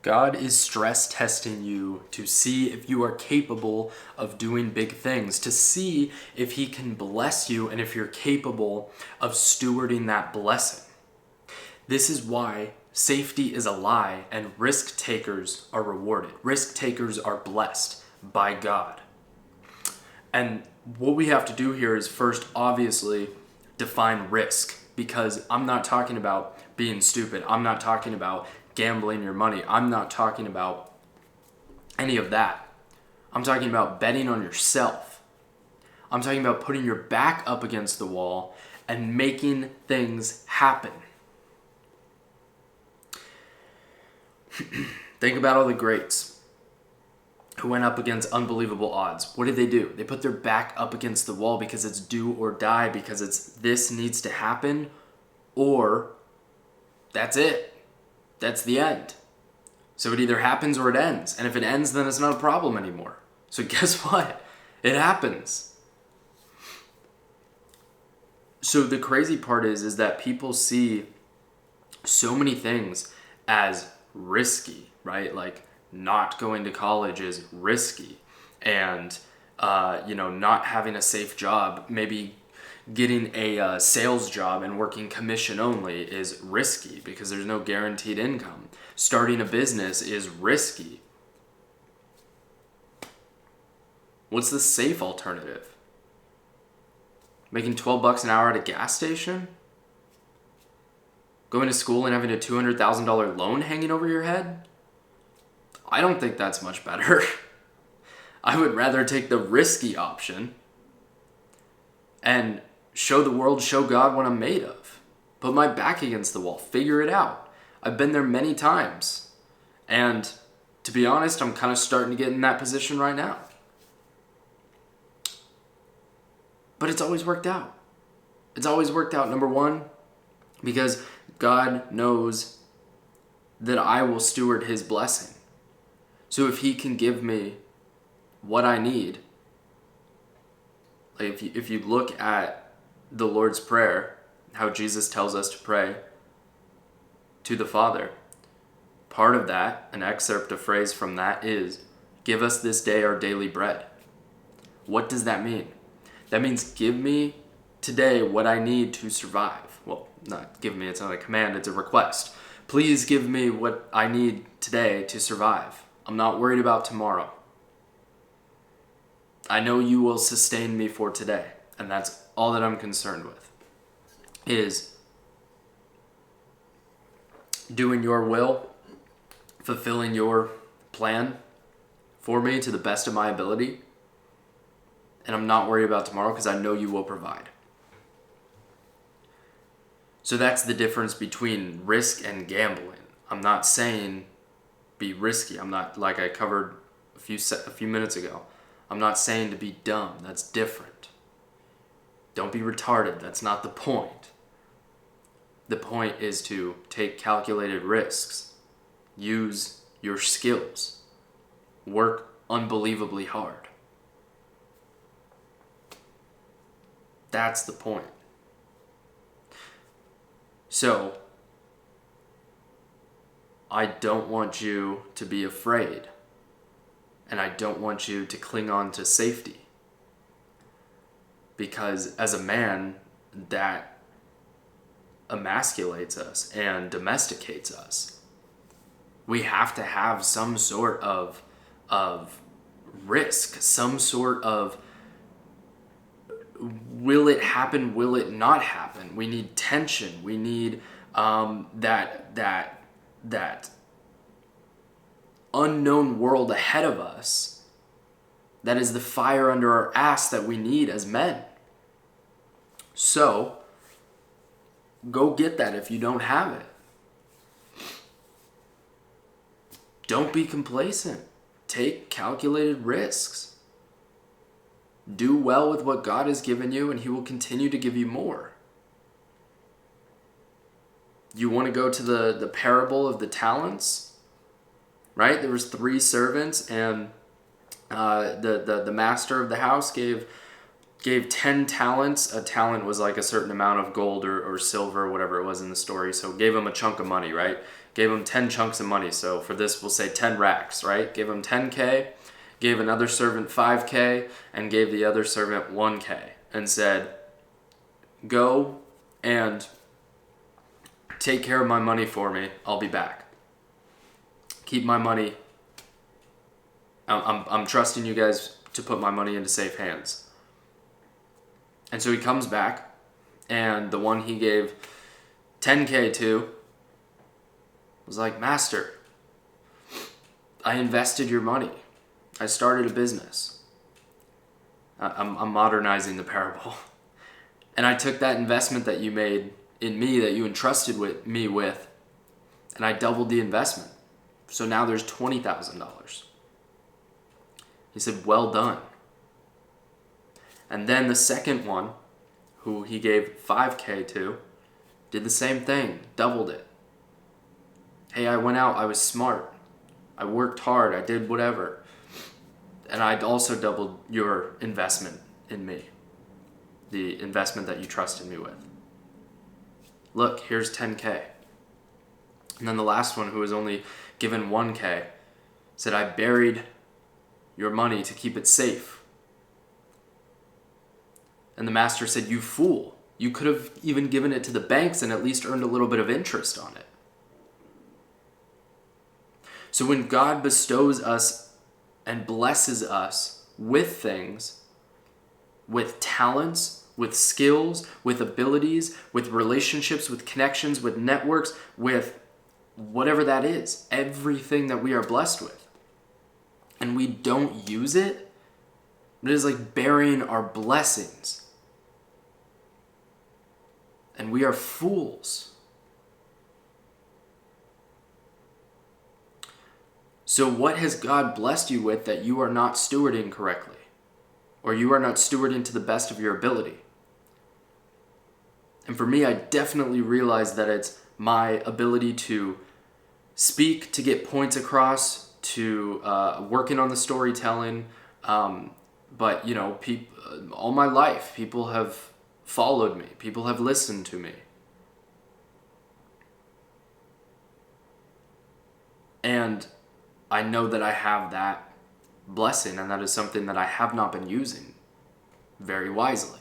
God is stress testing you to see if you are capable of doing big things, to see if he can bless you and if you're capable of stewarding that blessing. This is why safety is a lie and risk takers are rewarded. Risk takers are blessed by God. And what we have to do here is first, obviously, define risk, because I'm not talking about being stupid. I'm not talking about gambling your money. I'm not talking about any of that. I'm talking about betting on yourself. I'm talking about putting your back up against the wall and making things happen. Think about all the greats who went up against unbelievable odds. What did they do? They put their back up against the wall because it's do or die, because it's this needs to happen or that's it. That's the end. So it either happens or it ends. And if it ends, then it's not a problem anymore. So guess what? It happens. So the crazy part is that people see so many things as risky, right? Like not going to college is risky, and not having a safe job, maybe getting a sales job and working commission only is risky because there's no guaranteed income. Starting a business is risky. What's the safe alternative? Making $12 an hour at a gas station? Going to school and having a $200,000 loan hanging over your head? I don't think that's much better. I would rather take the risky option and show the world, show God what I'm made of. Put my back against the wall, figure it out. I've been there many times. And to be honest, I'm kind of starting to get in that position right now. But it's always worked out. It's always worked out, number one, because God knows that I will steward his blessing. So if he can give me what I need, like if you look at the Lord's Prayer, how Jesus tells us to pray to the Father, part of that, an excerpt, a phrase from that is, give us this day our daily bread. What does that mean? That means give me today what I need to survive. Well, not give me, it's not a command, it's a request. Please give me what I need today to survive. I'm not worried about tomorrow. I know you will sustain me for today, and that's all that I'm concerned with, is doing your will, fulfilling your plan for me to the best of my ability, and I'm not worried about tomorrow because I know you will provide. So that's the difference between risk and gambling. I'm not saying be risky. I'm not, like I covered a few minutes ago, I'm not saying to be dumb. That's different. Don't be retarded. That's not the point. The point is to take calculated risks, use your skills, work unbelievably hard. That's the point. So, I don't want you to be afraid, and I don't want you to cling on to safety, because as a man, that emasculates us and domesticates us. We have to have some sort of risk, some sort of will it happen, will it not happen? We need tension. We need that unknown world ahead of us. That is the fire under our ass that we need as men. So, go get that if you don't have it. Don't be complacent. Take calculated risks. Do well with what God has given you, and he will continue to give you more. You want to go to the parable of the talents, right? There was 3 servants, and the master of the house gave 10 talents. A talent was like a certain amount of gold or silver, whatever it was in the story. So gave him a chunk of money, right? gave him 10 chunks of money. So for this, we'll say 10 racks, right? Gave him 10K, gave another servant 5K, and gave the other servant 1K, and said, go and take care of my money for me. I'll be back. Keep my money. I'm trusting you guys to put my money into safe hands. And so he comes back, and the one he gave 10K to was like, Master, I invested your money. I started a business. I'm modernizing the parable. And I took that investment that you made in me, that you entrusted me with, and I doubled the investment. So now there's $20,000. He said, well done. And then the second one, who he gave 5K to, did the same thing, doubled it. Hey, I went out, I was smart. I worked hard, I did whatever. And I'd also doubled your investment in me, the investment that you trusted me with. Look, here's 10K. And then the last one, who was only given 1K, said, I buried your money to keep it safe. And the master said, you fool. You could have even given it to the banks and at least earned a little bit of interest on it. So when God bestows us and blesses us with things, with talents, with skills, with abilities, with relationships, with connections, with networks, with whatever that is, everything that we are blessed with, and we don't use it, it is like burying our blessings. And we are fools. So what has God blessed you with that you are not stewarding correctly? Or you are not stewarding to the best of your ability? And for me, I definitely realize that it's my ability to speak, to get points across, to working on the storytelling. But, you know, all my life, people have followed me. People have listened to me. And I know that I have that blessing, and that is something that I have not been using very wisely.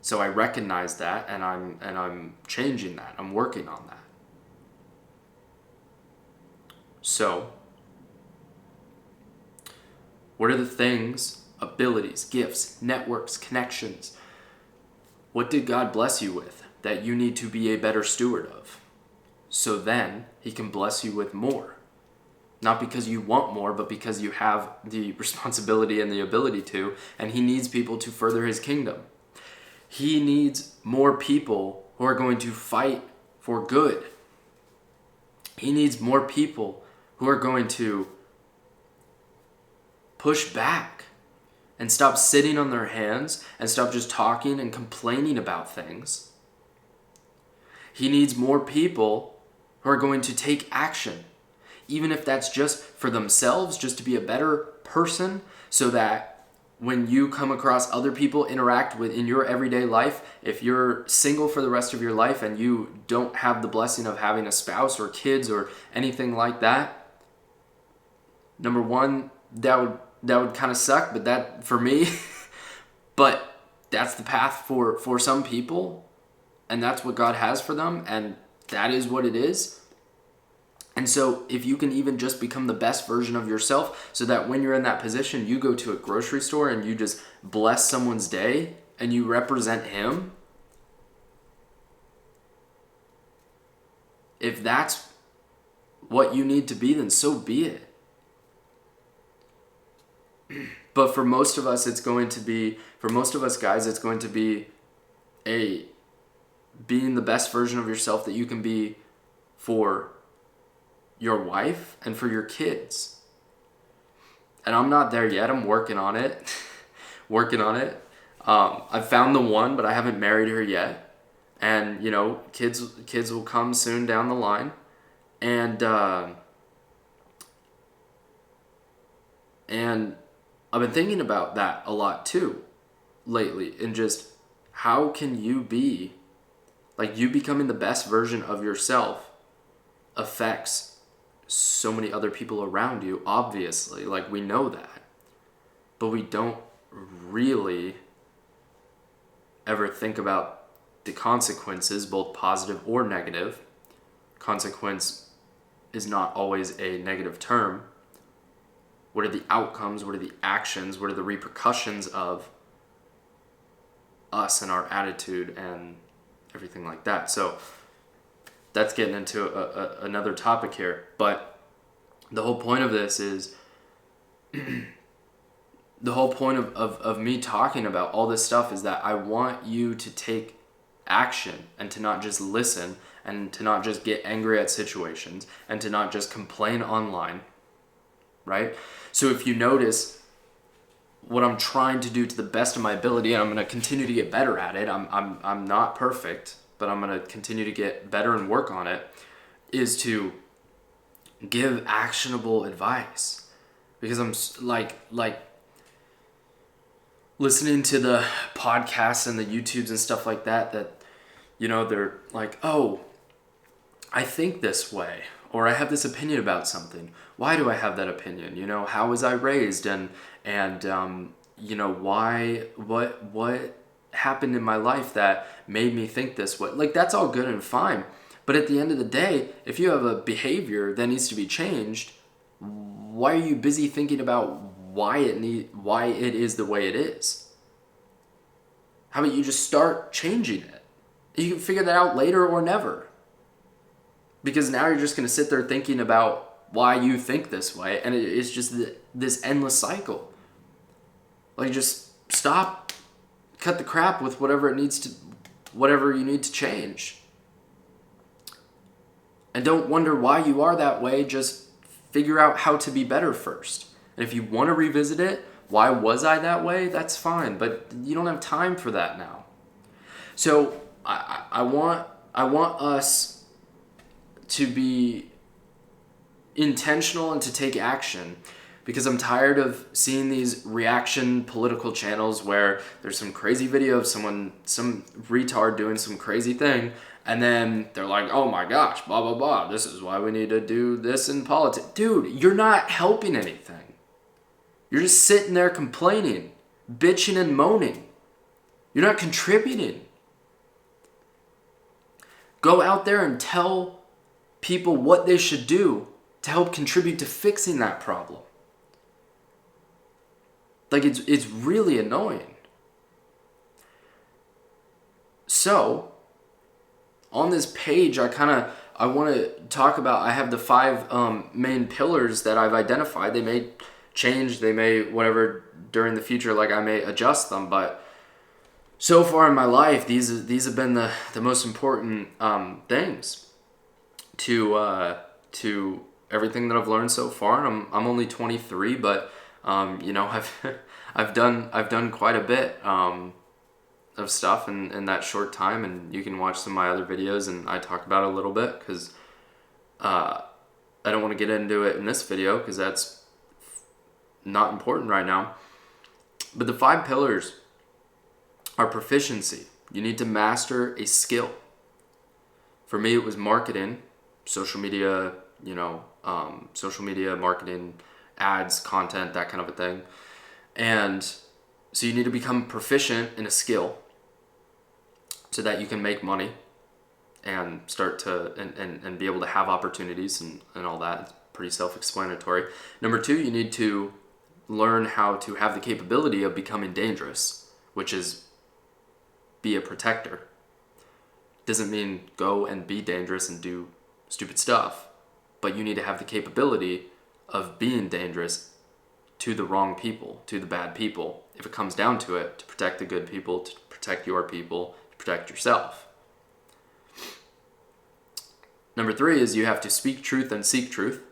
So I recognize that, and I'm changing that. I'm working on that. So, what are the things, abilities, gifts, networks, connections? What did God bless you with that you need to be a better steward of? So then He can bless you with more. Not because you want more, but because you have the responsibility and the ability to, and He needs people to further His kingdom. He needs more people who are going to fight for good. He needs more people who are going to push back and stop sitting on their hands and stop just talking and complaining about things. He needs more people who are going to take action, even if that's just for themselves, just to be a better person, so that when you come across other people interact with in your everyday life, if you're single for the rest of your life and you don't have the blessing of having a spouse or kids or anything like that, number one, that would kind of suck, but that for me, but that's the path for some people, and that's what God has for them, and that is what it is. And so if you can even just become the best version of yourself, so that when you're in that position, you go to a grocery store and you just bless someone's day and you represent Him. If that's what you need to be, then so be it. But for most of us, it's going to be, for most of us guys, it's going to be being the best version of yourself that you can be for your wife and for your kids. And I'm not there yet. I'm working on it. I've found the one, but I haven't married her yet. And, you know, kids will come soon down the line. And I've been thinking about that a lot too lately, and just how can you be, like, you becoming the best version of yourself affects so many other people around you, obviously. Like, we know that. But we don't really ever think about the consequences, both positive or negative. Consequence is not always a negative term. What are the outcomes? What are the actions? What are the repercussions of us and our attitude and everything like that? So that's getting into another topic here. But the whole point of this is, the whole point of me talking about all this stuff is that I want you to take action and to not just listen and to not just get angry at situations and to not just complain online, right? So if you notice what I'm trying to do to the best of my ability, and I'm going to continue to get better at it, I'm not perfect, but I'm going to continue to get better and work on it, is to give actionable advice. Because I'm like listening to the podcasts and the YouTubes and stuff like that, they're like, oh, I think this way, or I have this opinion about something. Why do I have that opinion? How was I raised? And why, what happened in my life that made me think this way? Like, that's all good and fine. But at the end of the day, if you have a behavior that needs to be changed, why are you busy thinking about why it is the way it is? How about you just start changing it? You can figure that out later or never. Because now you're just going to sit there thinking about why you think this way, and it's just this endless cycle. Like, just stop, cut the crap with whatever you need to change. And don't wonder why you are that way, just figure out how to be better first. And if you want to revisit it, why was I that way? That's fine, but you don't have time for that now. So I want us to be intentional and to take action, because I'm tired of seeing these reaction political channels where there's some crazy video of some retard doing some crazy thing, and then they're like, oh my gosh, blah, blah, blah, this is why we need to do this in politics. Dude, you're not helping anything. You're just sitting there complaining, bitching and moaning. You're not contributing. Go out there and tell people what they should do to help contribute to fixing that problem. Like, it's really annoying. So, on this page, I want to talk about, I have the 5 main pillars that I've identified. They may change, they may whatever during the future, like I may adjust them, but so far in my life, these have been the most important things to everything that I've learned so far. And I'm only 23, but I've done quite a bit of stuff in that short time, and you can watch some of my other videos and I talk about it a little bit, because I don't want to get into it in this video because that's not important right now. But the 5 pillars are proficiency. You need to master a skill. For me, it was marketing, social media, marketing, ads, content, that kind of a thing. And so you need to become proficient in a skill so that you can make money and start to and be able to have opportunities and all that. It's pretty self-explanatory. Number 2, you need to learn how to have the capability of becoming dangerous, which is be a protector. Doesn't mean go and be dangerous and do stupid stuff, but you need to have the capability of being dangerous to the wrong people, to the bad people, if it comes down to it, to protect the good people, to protect your people, to protect yourself. Number 3 is you have to speak truth and seek truth.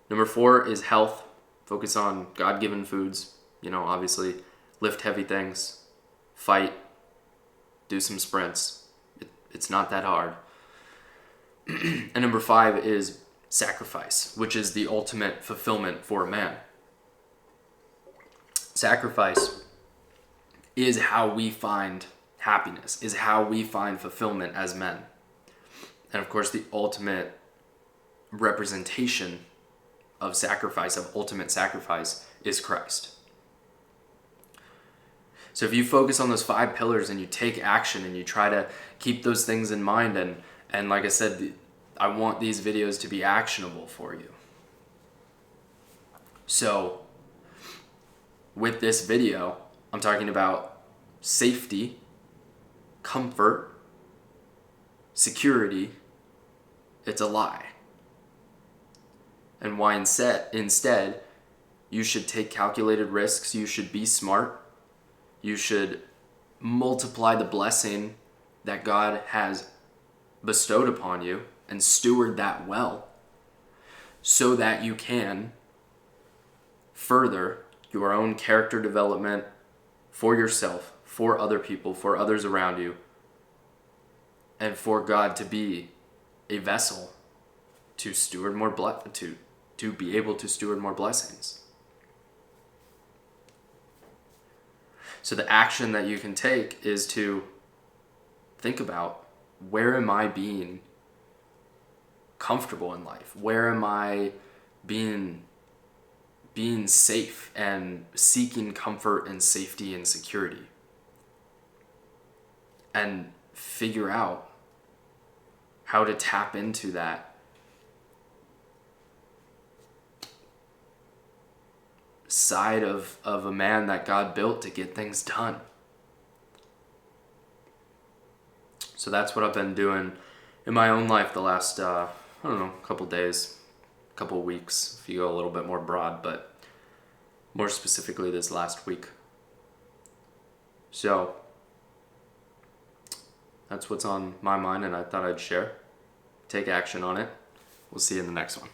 Number 4 is health. Focus on God-given foods. Obviously, lift heavy things, fight, do some sprints. It's not that hard. And number 5 is sacrifice, which is the ultimate fulfillment for a man. Sacrifice is how we find happiness, is how we find fulfillment as men. And of course, the ultimate representation of sacrifice, of ultimate sacrifice, is Christ. So if you focus on those 5 pillars and you take action and you try to keep those things in mind, and like I said, I want these videos to be actionable for you. So with this video, I'm talking about safety, comfort, security. It's a lie. And why instead you should take calculated risks, you should be smart, you should multiply the blessing that God has bestowed upon you and steward that well so that you can further your own character development for yourself, for other people, for others around you, and for God to be a vessel to steward more to be able to steward more blessings. So the action that you can take is to think about, where am I being comfortable in life? Where am I being safe and seeking comfort and safety and security? And figure out how to tap into that side of a man that God built to get things done. So that's what I've been doing in my own life the last, couple days, couple weeks, if you go a little bit more broad, but more specifically this last week. So that's what's on my mind, and I thought I'd share. Take action on it. We'll see you in the next one.